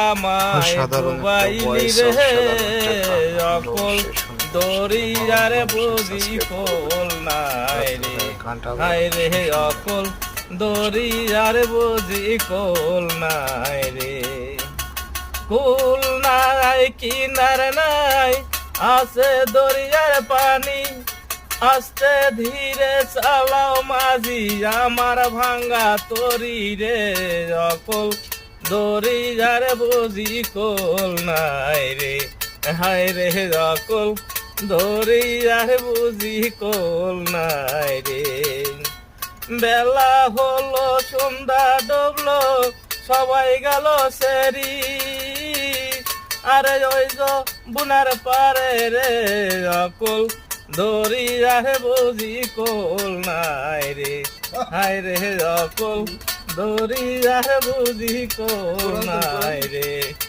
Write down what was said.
আমায় ডুবাইলি রে অকল দরিয়ারে বুঝি কোল নাই রে হায় রে অকল দরিয়ারে বুঝি কোল নাই রে কুল নাই কিনার নাই আছে দরিয়ার পানি আস্তে ধীরে চালাও মাঝি আমার ভাঙ্গা তরি রে অকল দরিয়ার বুঝি কোল নাই রে হায় রে অকল দরিয়ার বুঝি কোল নাই রে বেলা হলো সন্ধ্যা ডুবলো সবাই গেল সেরি আরে ওই যে বুনার পারে রে অকল দরিয়ার বুঝি কোল নাই রে হায় রে অকল দরিয়ার বুঝি কোল নাই